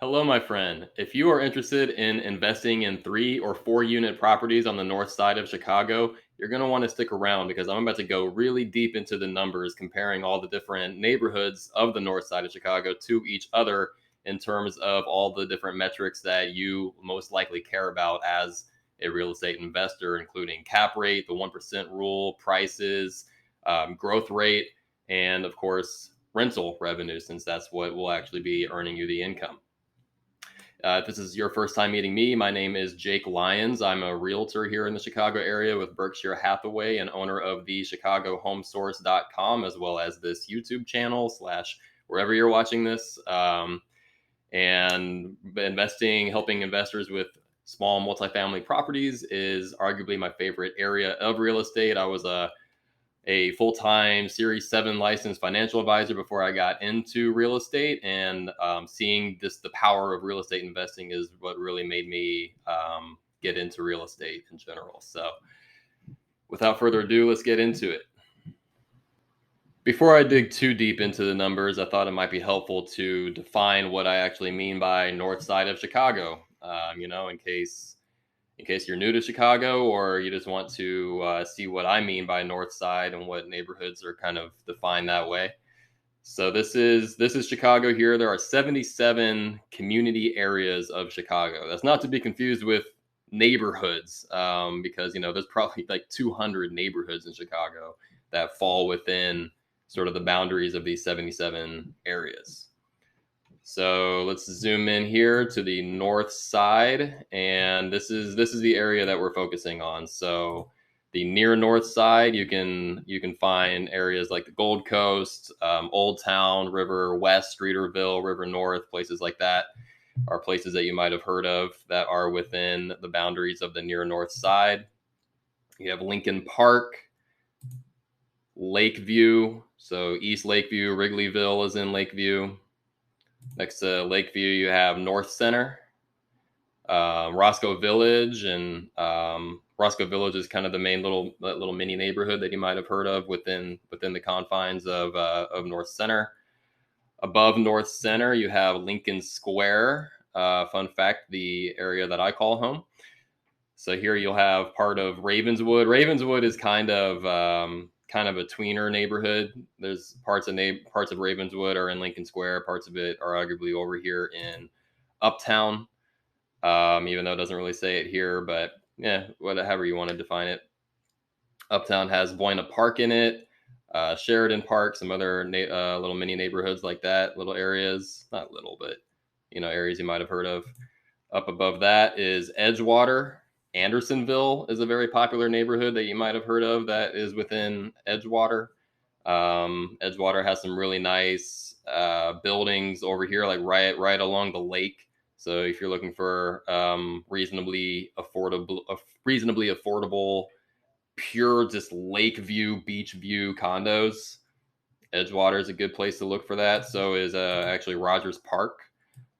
Hello, my friend. If you are interested in investing in 3 or 4 unit properties on the north side of Chicago, you're going to want to stick around because I'm about to go really deep into the numbers, comparing all the different neighborhoods of the north side of Chicago to each other in terms of all the different metrics that you most likely care about as a real estate investor, including cap rate, the 1% rule, prices, growth rate, and of course, rental revenue, since that's what will actually be earning you the income. If this is your first time meeting me, my name is Jake Lyons. I'm a realtor here in the Chicago area with Berkshire Hathaway and owner of the ChicagoHomesource.com, as well as this YouTube channel slash wherever you're watching this. And helping investors with small multifamily properties is arguably my favorite area of real estate. I was a full-time Series 7 licensed financial advisor before I got into real estate, and seeing the power of real estate investing is what really made me get into real estate in general. So without further ado, let's get into it. Before I dig too deep into the numbers, I thought it might be helpful to define what I actually mean by north side of Chicago. In case you're new to Chicago or you just want to see what I mean by north side and what neighborhoods are kind of defined that way. So this is Chicago here. There are 77 community areas of Chicago. That's not to be confused with neighborhoods, because there's probably like 200 neighborhoods in Chicago that fall within sort of the boundaries of these 77 areas. So let's zoom in here to the north side, and this is the area that we're focusing on. So the near north side, you can find areas like the Gold Coast, Old Town, River West, Streeterville, River North, places like that are places that you might have heard of that are within the boundaries of the near north side. You have Lincoln Park, Lakeview, so East Lakeview, Wrigleyville is in Lakeview. Next to Lakeview, you have North Center, Roscoe Village, and Roscoe Village is kind of the main little mini neighborhood that you might have heard of within the confines of North Center. Above North Center, you have Lincoln Square. Fun fact: the area that I call home. So here you'll have part of Ravenswood. Ravenswood is kind of a tweener neighborhood. There's parts of Ravenswood are in Lincoln Square. Parts of it are arguably over here in Uptown. Even though it doesn't really say it here, but yeah, whatever you want to define it. Uptown has Buena Park in it, Sheridan Park, some other little mini neighborhoods like that, little areas, not little, but areas you might have heard of. Up above that is Edgewater. Andersonville is a very popular neighborhood that you might have heard of that is within Edgewater. Edgewater has some really nice buildings over here, like right along the lake. So if you're looking for reasonably affordable, pure just lake view, beach view condos, Edgewater is a good place to look for that. So is actually Rogers Park.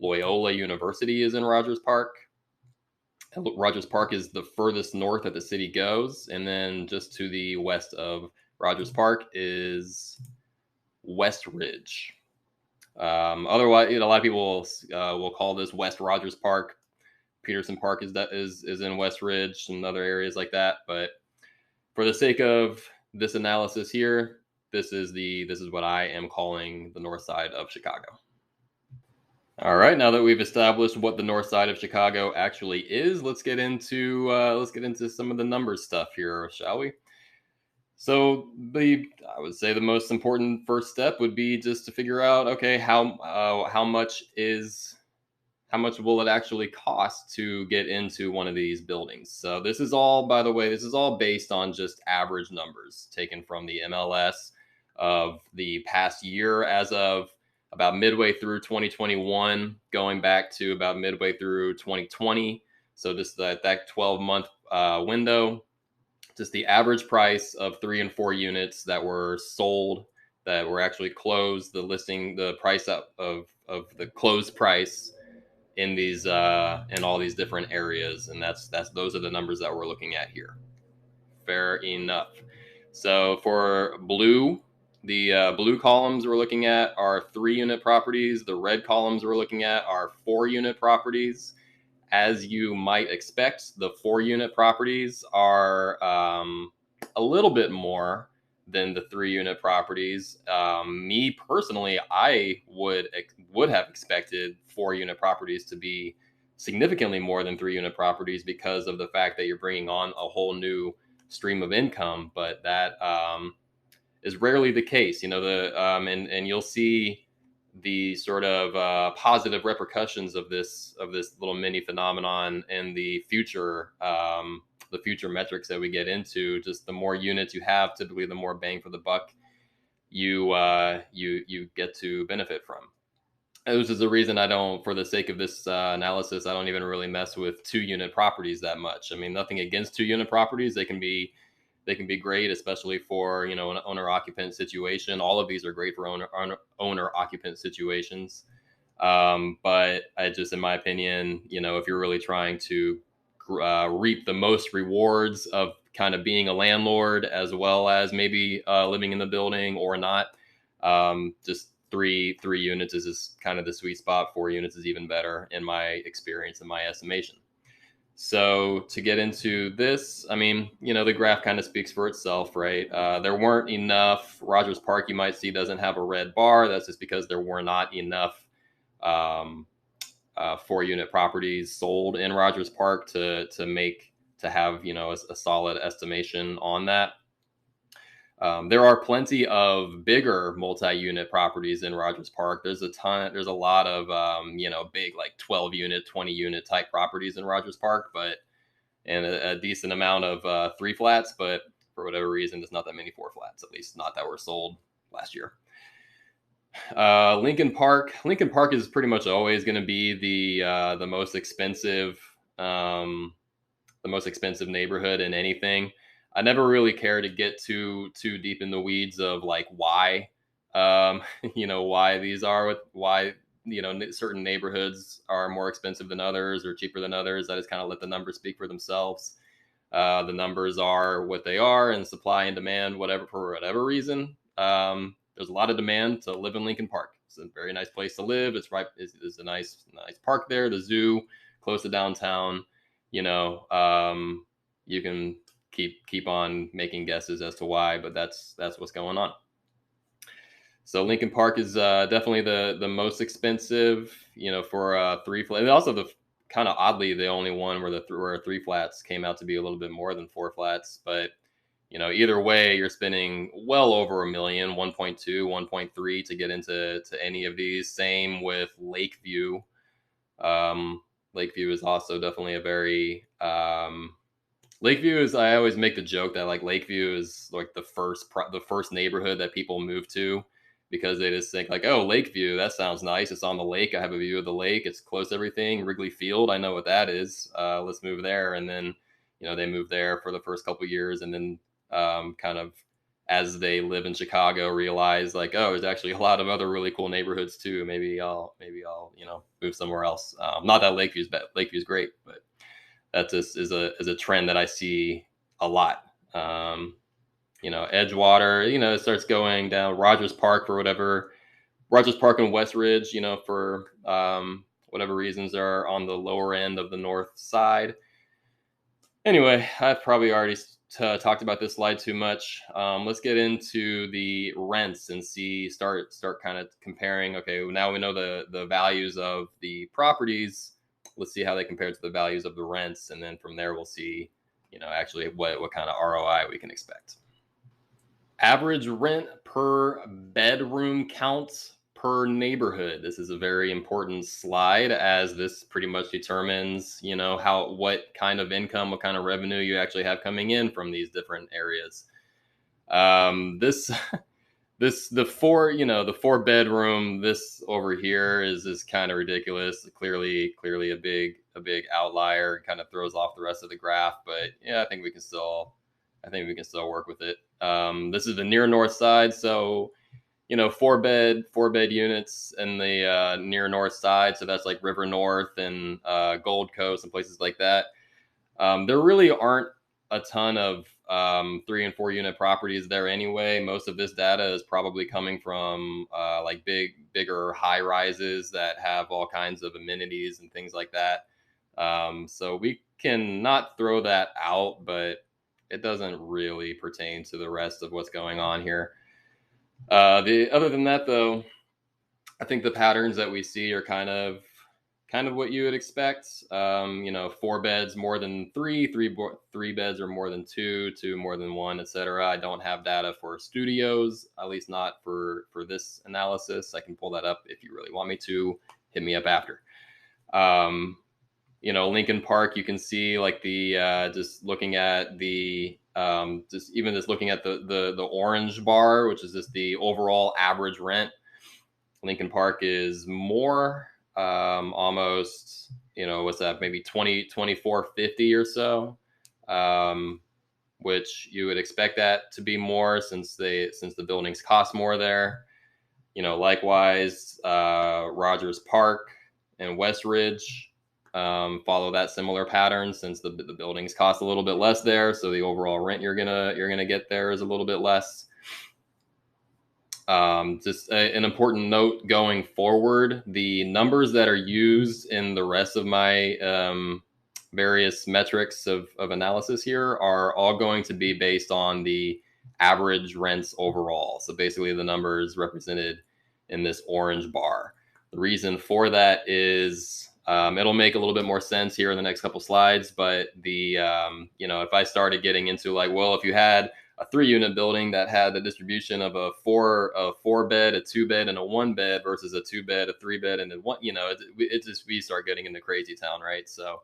Loyola University is in Rogers Park. Rogers Park is the furthest north that the city goes, and then just to the west of Rogers Park is West Ridge. Otherwise, a lot of people will call this West Rogers Park. Peterson Park is in West Ridge and other areas like that. But for the sake of this analysis here, this is what I am calling the north side of Chicago. All right, now that we've established what the north side of Chicago actually is, let's get into some of the numbers stuff here, shall we? So I would say the most important first step would be just to figure out, okay, how much will it actually cost to get into one of these buildings? So this is all, by the way, based on just average numbers taken from the MLS of the past year as of about midway through 2021, going back to about midway through 2020. So just that 12-month window, just the average price of 3 and 4 units that were sold, that were actually closed, the price of the closed price in all these different areas, and those are the numbers that we're looking at here. Fair enough. So for blue, The blue columns we're looking at are 3-unit properties. The red columns we're looking at are 4-unit properties. As you might expect, the 4-unit properties are a little bit more than the 3-unit properties. Me personally, I would have expected 4-unit properties to be significantly more than 3-unit properties because of the fact that you're bringing on a whole new stream of income. But that is rarely the case. And you'll see the sort of positive repercussions of this little mini phenomenon in the future metrics that we get into. Just the more units you have, typically the more bang for the buck you get to benefit from. This is the reason I don't, for the sake of this analysis, I don't even really mess with 2-unit properties that much. I mean, nothing against 2-unit properties. They can be great, especially for an owner occupant situation. All of these are great for owner occupant situations. But I just, in my opinion, if you're really trying to reap the most rewards of kind of being a landlord as well as maybe living in the building or not, just three units is kind of the sweet spot. 4 units is even better in my experience and my estimation. So to get into this, I mean, the graph kind of speaks for itself, right? There weren't enough. Rogers Park, you might see, doesn't have a red bar. That's just because there were not enough 4-unit properties sold in Rogers Park to have a solid estimation on that. There are plenty of bigger multi-unit properties in Rogers Park. There's a lot of, big like 12-unit, 20-unit type properties in Rogers Park, and a decent amount of 3 flats, but for whatever reason, there's not that many 4 flats, at least not that were sold last year. Lincoln Park is pretty much always going to be the most expensive, neighborhood in anything. I never really care to get too deep in the weeds of like why, why these are why certain neighborhoods are more expensive than others or cheaper than others. I just kind of let the numbers speak for themselves. The numbers are what they are, and supply and demand, for whatever reason. There's a lot of demand to live in Lincoln Park. It's a very nice place to live. It's right. It's a nice park there. The zoo, close to downtown. You can keep on making guesses as to why, but that's what's going on. So Lincoln Park is definitely the most expensive, for 3 flats. And also the kind of oddly the only one where 3 flats came out to be a little bit more than 4 flats. But either way, you're spending well over $1 million, 1.2, 1.3 to get into any of these. Same with Lakeview. Lakeview is also definitely a very Lakeview is. I always make the joke that like Lakeview is like the first neighborhood that people move to because they just think like, oh, Lakeview, that sounds nice. It's on the lake. I have a view of the lake. It's close to everything. Wrigley Field, I know what that is. Let's move there. And then they move there for the first couple of years, and then kind of as they live in Chicago, realize like, oh, there's actually a lot of other really cool neighborhoods too. Maybe I'll move somewhere else. Not that Lakeview's bad. Lakeview's great, but that just is a trend that I see a lot. Edgewater, it starts going down. Rogers Park for whatever. Rogers Park and Westridge, for whatever reasons are on the lower end of the north side. Anyway, I've probably already talked about this slide too much. Let's get into the rents and start kind of comparing. Okay, now we know the values of the properties. Let's see how they compare to the values of the rents, and then from there we'll see, actually what kind of ROI we can expect. Average rent per bedroom count per neighborhood. This is a very important slide, as this pretty much determines, what kind of income, what kind of revenue you actually have coming in from these different areas. The 4 bedroom, this over here is kind of ridiculous. Clearly a big outlier, kind of throws off the rest of the graph, but yeah, I think we can still work with it. This is the near north side, so 4 bed units in the near north side, so that's like River North and Gold Coast and places like that. There really aren't a ton of 3 and 4 unit properties there anyway. Most of this data is probably coming from like bigger high rises that have all kinds of amenities and things like that. So we can not throw that out, but it doesn't really pertain to the rest of what's going on here. Other than that, though, I think the patterns that we see are kind of what you would expect. 4 beds more than three beds or more than two more than one, etc. I don't have data for studios, at least not for this analysis. I can pull that up if you really want me to. Hit me up after. Lincoln Park, you can see like the just looking at the just looking at the orange bar, which is just the overall average rent. Lincoln Park is more, almost, what's that, maybe 2450 or so, which you would expect that to be more since the buildings cost more there. Likewise, Rogers Park and Westridge follow that similar pattern since the buildings cost a little bit less there, so the overall rent you're gonna get there is a little bit less. Just an important note going forward, the numbers that are used in the rest of my various metrics of analysis here are all going to be based on the average rents overall. So basically the numbers represented in this orange bar. The reason for that is it'll make a little bit more sense here in the next couple slides, but if I started getting into like, well, if you had a 3-unit building that had the distribution of a four bed, a 2-bed, and a 1-bed versus a 2-bed, a 3-bed, and then one, we start getting into crazy town, right? So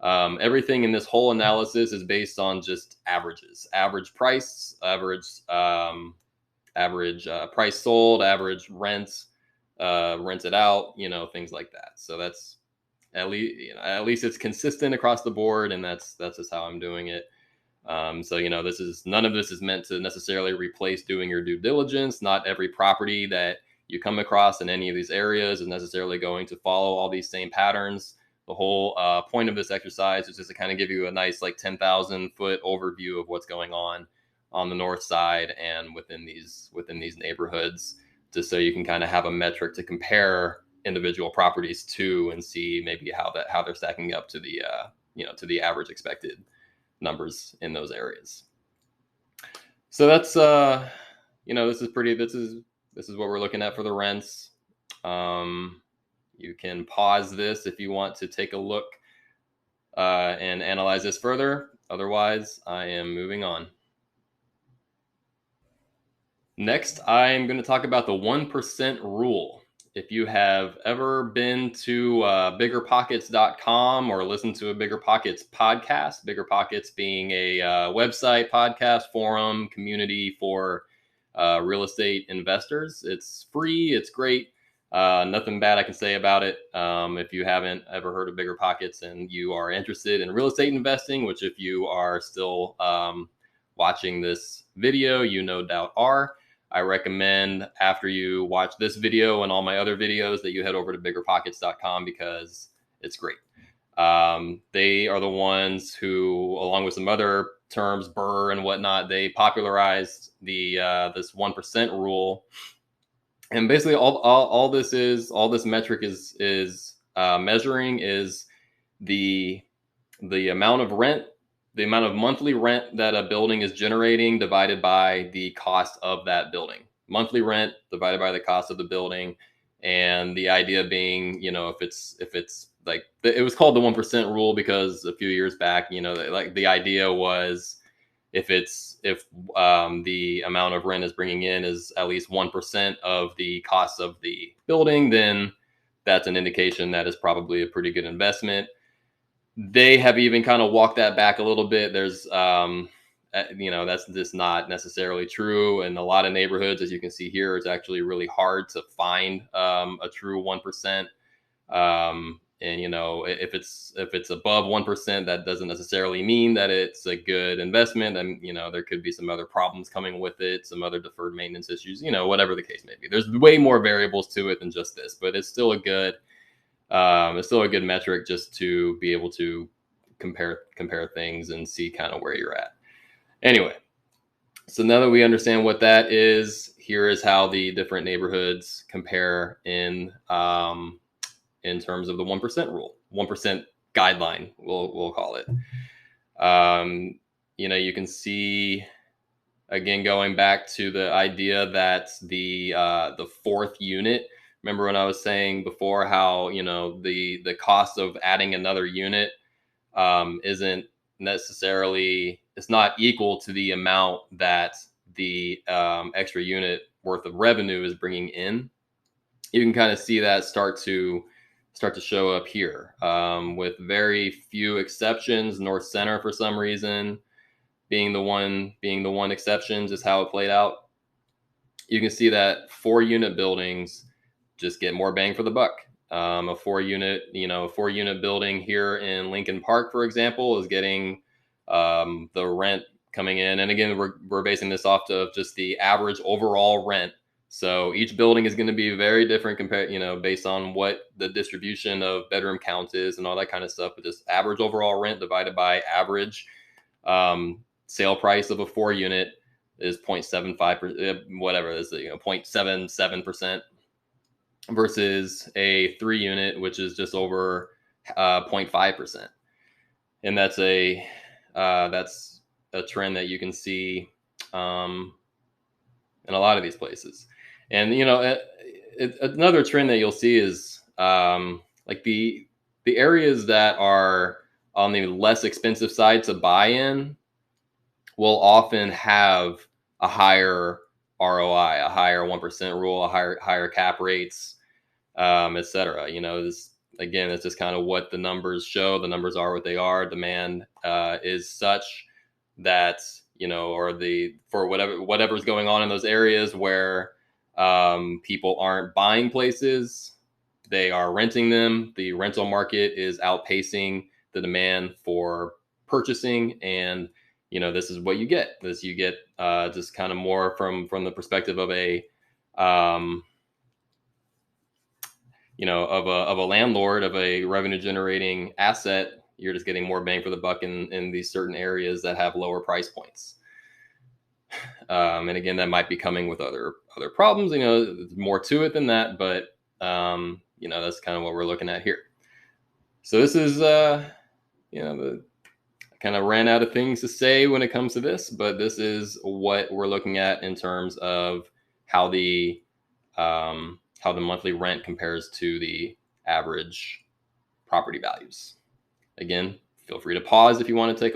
everything in this whole analysis is based on just averages, average price, average price sold, average rents, rented out, things like that. So that's at least it's consistent across the board, and that's just how I'm doing it. So none of this is meant to necessarily replace doing your due diligence. Not every property that you come across in any of these areas is necessarily going to follow all these same patterns. The whole point of this exercise is just to kind of give you a nice 10,000 foot overview of what's going on the north side and within these neighborhoods, just so you can kind of have a metric to compare individual properties to and see maybe how they're stacking up to the to the average expected numbers in those areas. So that's this is what we're looking at for the rents. You can pause this if you want to take a look and analyze this further. Otherwise, I am moving on. Next, I'm going to talk about the 1% rule. If you have ever been to biggerpockets.com or listened to a Bigger Pockets podcast, Bigger Pockets being a website, podcast, forum, community for real estate investors. It's free. It's great. Nothing bad I can say about it. If you haven't ever heard of Bigger Pockets and you are interested in real estate investing, which if you are still watching this video, you no doubt are, I recommend after you watch this video and all my other videos that you head over to biggerpockets.com because it's great. They are the ones who, along with some other terms, BRRRR and whatnot, they popularized the this 1% rule. And basically all this metric is measuring is the amount of rent, the amount of monthly rent that a building is generating divided by the cost of that building. Monthly rent divided by the cost of the building. And the idea being, if it's like, it was called the 1% rule because a few years back, the idea was if the amount of rent is bringing in is at least 1% of the cost of the building, then that's an indication that is probably a pretty good investment. They have even kind of walked that back a little bit. There's, that's just not necessarily true. In a lot of neighborhoods, as you can see here, it's actually really hard to find a true 1%. And if it's above 1%, that doesn't necessarily mean that it's a good investment. And there could be some other problems coming with it, some other deferred maintenance issues. Whatever the case may be. There's way more variables to it than just this, but it's still a good metric just to be able to compare things and see kind of where you're at. Anyway, so now that we understand what that is, here is how the different neighborhoods compare in terms of the 1% rule, 1% guideline, we'll call it. You can see, again, going back to the idea that the fourth unit. Remember when I was saying before how the cost of adding another unit isn't necessarily, it's not equal to the amount that the extra unit worth of revenue is bringing in. You can kind of see that start to show up here, with very few exceptions. North Center, for some reason, being the one exception, is how it played out. You can see that 4-unit buildings just get more bang for the buck. A 4-unit building here in Lincoln Park, for example, is getting the rent coming in. And again, we're basing this off of just the average overall rent. So each building is going to be very different compared, based on what the distribution of bedroom count is and all that kind of stuff. But just average overall rent divided by average sale price of a 4-unit is 0.75%, whatever it is, 0.77%, versus a 3-unit, which is just over 0.5%. And that's a trend that you can see in a lot of these places. And another trend that you'll see is like the areas that are on the less expensive side to buy in will often have a higher ROI, a higher 1% rule, a higher cap rates, etc. Again, it's just kind of what the numbers show. The numbers are what they are. Demand is such that for whatever's going on in those areas where people aren't buying places, they are renting them. The rental market is outpacing the demand for purchasing, and this is what you get. You get just kind of more from the perspective of a of a landlord, of a revenue generating asset. You're just getting more bang for the buck in these certain areas that have lower price points. And again, that might be coming with other problems. There's more to it than that, but that's kind of what we're looking at here. So this is I kind of ran out of things to say when it comes to this, but this is what we're looking at in terms of how the monthly rent compares to the average property values. Again, feel free to pause if you want to take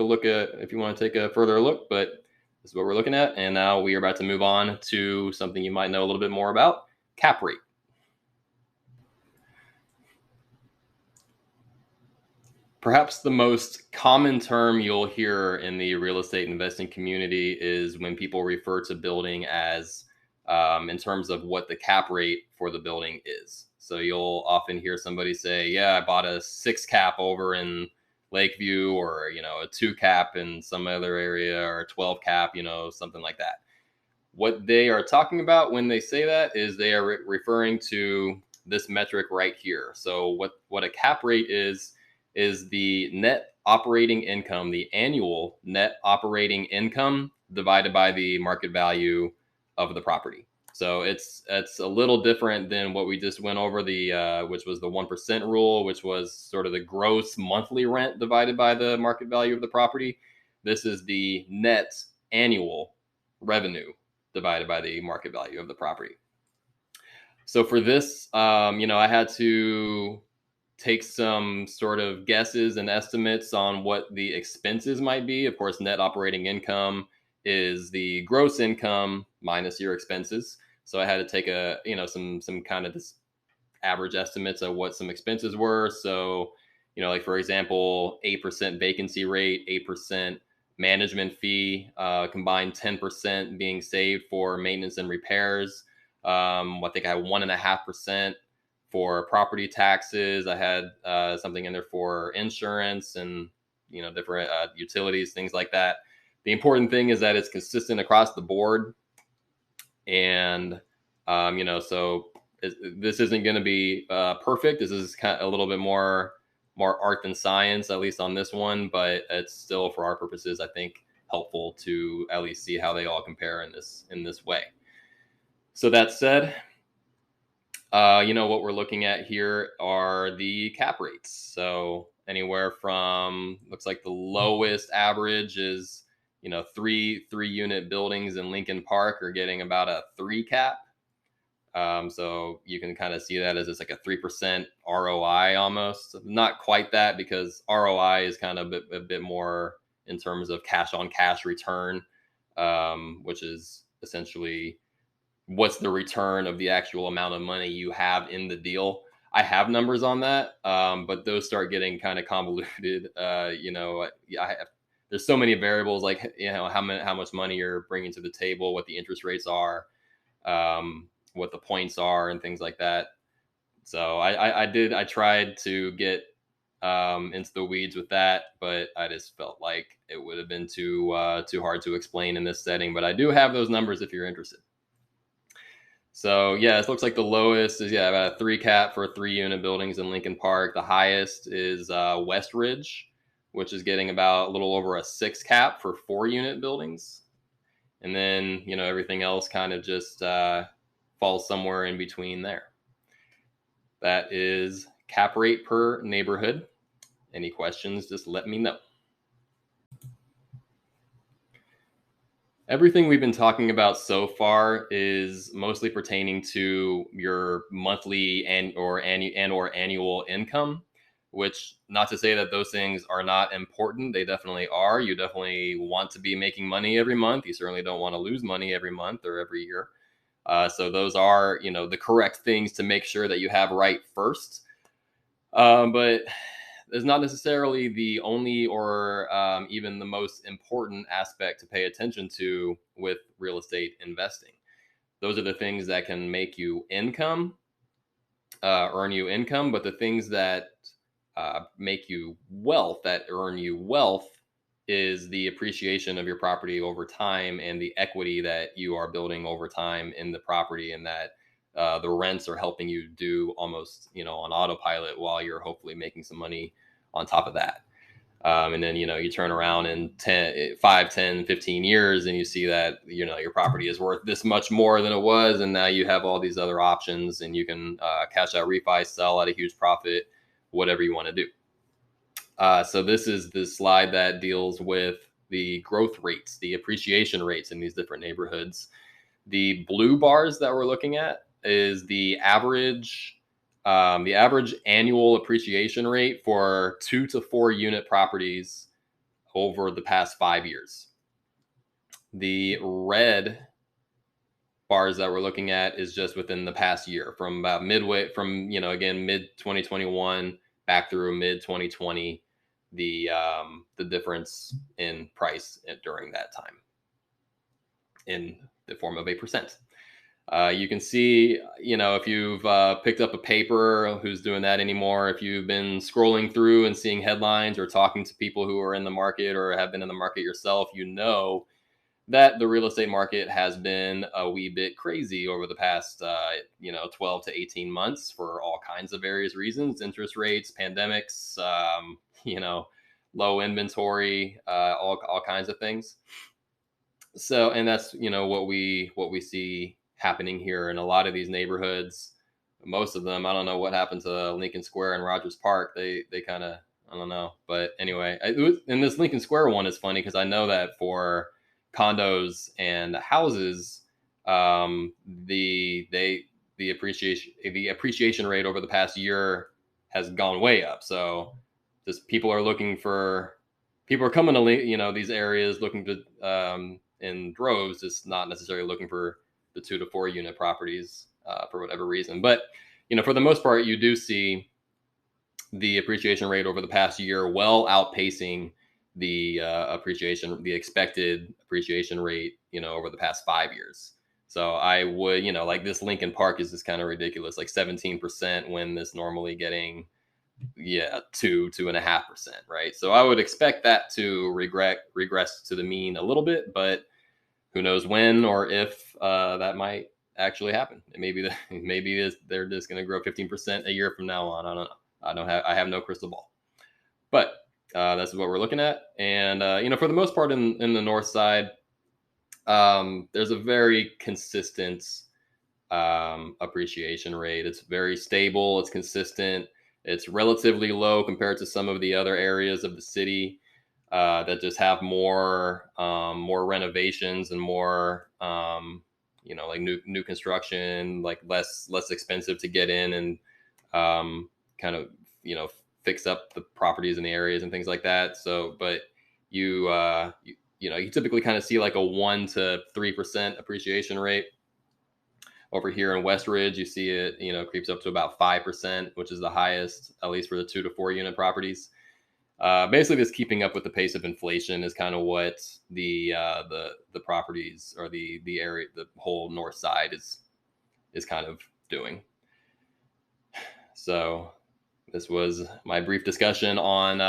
a further look, but this is what we're looking at. And now we are about to move on to something you might know a little bit more about: cap rate. Perhaps the most common term you'll hear in the real estate investing community is when people refer to building as in terms of what the cap rate for the building is. So you'll often hear somebody say, yeah, I bought a 6 cap over in Lakeview, or a 2 cap in some other area, or a 12 cap, something like that. What they are talking about when they say that is they are referring to this metric right here. So what a cap rate is the net operating income, the annual net operating income divided by the market value of the property. So it's a little different than what we just went over, which was the 1% rule, which was sort of the gross monthly rent divided by the market value of the property. This is the net annual revenue divided by the market value of the property. So for this, I had to take some sort of guesses and estimates on what the expenses might be. Of course, net operating income is the gross income minus your expenses. So I had to take some kind of this average estimates of what some expenses were. So, like for example, 8% vacancy rate, 8% management fee, combined 10% being saved for maintenance and repairs. I think I had 1.5% for property taxes. I had something in there for insurance and different utilities, things like that. The important thing is that it's consistent across the board, and so this isn't going to be perfect. This is kind of a little bit more art than science, at least on this one, but it's still, for our purposes, I think helpful to at least see how they all compare in this way. So that said, what we're looking at here are the cap rates. So anywhere from, looks like the lowest average is, three unit buildings in Lincoln Park are getting about a 3 cap. So you can kind of see that as it's like a 3% ROI almost. Not quite that, because ROI is kind of a bit more in terms of cash on cash return, which is essentially what's the return of the actual amount of money you have in the deal. I have numbers on that, but those start getting kind of convoluted. There's so many variables, like, how much money you're bringing to the table, what the interest rates are, what the points are, and things like that. So I tried to get into the weeds with that, but I just felt like it would have been too hard to explain in this setting. But I do have those numbers if you're interested. So yeah, it looks like the lowest is about a 3 cap for 3-unit buildings in Lincoln Park. The highest is West Ridge, which is getting about a little over a 6 cap for 4-unit buildings. And then, everything else kind of just falls somewhere in between there. That is cap rate per neighborhood. Any questions, just let me know. Everything we've been talking about so far is mostly pertaining to your monthly or annual income, which, not to say that those things are not important. They definitely are. You definitely want to be making money every month. You certainly don't want to lose money every month or every year. So those are, the correct things to make sure that you have right first. But it's not necessarily the only or even the most important aspect to pay attention to with real estate investing. Those are the things that can make you income, earn you income, but the things that make you wealth, that earn you wealth, is the appreciation of your property over time and the equity that you are building over time in the property, and that the rents are helping you do almost, on autopilot, while you're hopefully making some money on top of that. And then, you turn around in 5, 10, 15 years and you see that, your property is worth this much more than it was. And now you have all these other options, and you can cash out, refi, sell at a huge profit, whatever you want to do. So this is the slide that deals with the growth rates, the appreciation rates in these different neighborhoods. The blue bars that we're looking at is the average annual appreciation rate for 2 to 4 unit properties over the past 5 years. The red bars that we're looking at is just within the past year, from about midway, from, again, mid 2021 back through mid 2020, the difference in price during that time in the form of a percent. You can see, if you've picked up a paper, who's doing that anymore, if you've been scrolling through and seeing headlines or talking to people who are in the market or have been in the market yourself, that the real estate market has been a wee bit crazy over the past, 12 to 18 months for all kinds of various reasons: interest rates, pandemics, low inventory, all kinds of things. So, and that's, what we see happening here in a lot of these neighborhoods. Most of them, I don't know what happened to Lincoln Square and Rogers Park. They kind of, I don't know. But anyway, and this Lincoln Square one is funny because I know that for condos and houses, the appreciation rate over the past year has gone way up. So just people are coming to, these areas looking to, in droves, just not necessarily looking for the 2 to 4 unit properties for whatever reason. But, for the most part, you do see the appreciation rate over the past year well outpacing the expected appreciation rate, over the past 5 years. So I would, like this Lincoln Park is just kind of ridiculous, like 17%, when this normally getting 2.5%, right? So I would expect that to regress to the mean a little bit, but who knows when or if that might actually happen. Maybe they're just going to grow 15% a year from now on. I don't know. I have no crystal ball. But That's what we're looking at. And, for the most part in the north side, there's a very consistent appreciation rate. It's very stable, it's consistent, it's relatively low compared to some of the other areas of the city that just have more renovations and more like new construction, like less expensive to get in and kind of fix up the properties in the areas and things like that. So, but you typically kind of see like a 1 to 3% appreciation rate. Over here in West Ridge, you see it, creeps up to about 5%, which is the highest, at least for the 2 to 4 unit properties. Basically, just keeping up with the pace of inflation is kind of what the properties or the area, the whole north side is kind of doing. So this was my brief discussion on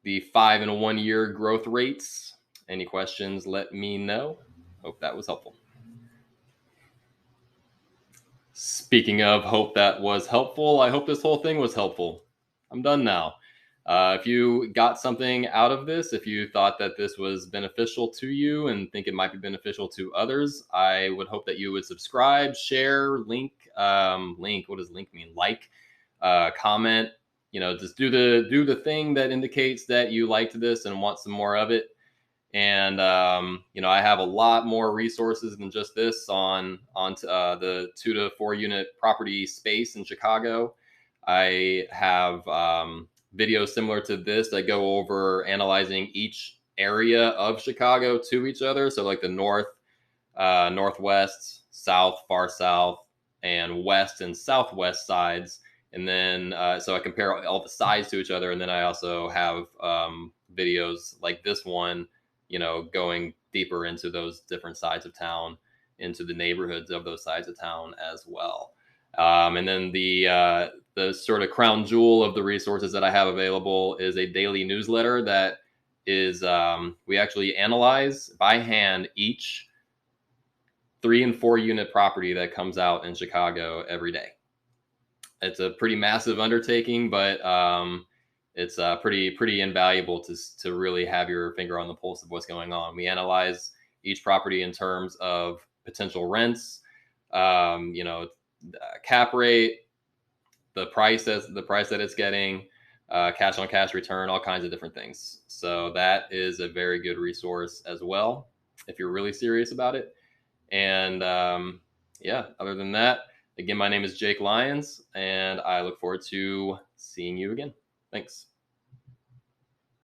the 5 and 1 year growth rates. Any questions, let me know. Hope that was helpful. Speaking of hope that was helpful, I hope this whole thing was helpful. I'm done now. If you got something out of this, if you thought that this was beneficial to you and think it might be beneficial to others, I would hope that you would subscribe, share, link. What does link mean? Like, comment. Just do the thing that indicates that you liked this and want some more of it. And I have a lot more resources than just this on the 2 to 4 unit property space in Chicago. I have videos similar to this that go over analyzing each area of Chicago to each other. So like the north, northwest, south, far south, and west and southwest sides. And then so I compare all the sides to each other. And then I also have videos like this one, going deeper into those different sides of town, into the neighborhoods of those sides of town as well. And then the sort of crown jewel of the resources that I have available is a daily newsletter that is we actually analyze by hand each 3 and 4 unit property that comes out in Chicago every day. It's a pretty massive undertaking, but it's pretty invaluable to really have your finger on the pulse of what's going on. We analyze each property in terms of potential rents, cap rate, the price that it's getting, cash on cash return, all kinds of different things. So that is a very good resource as well if you're really serious about it. And other than that, again, my name is Jake Lyons, and I look forward to seeing you again. Thanks.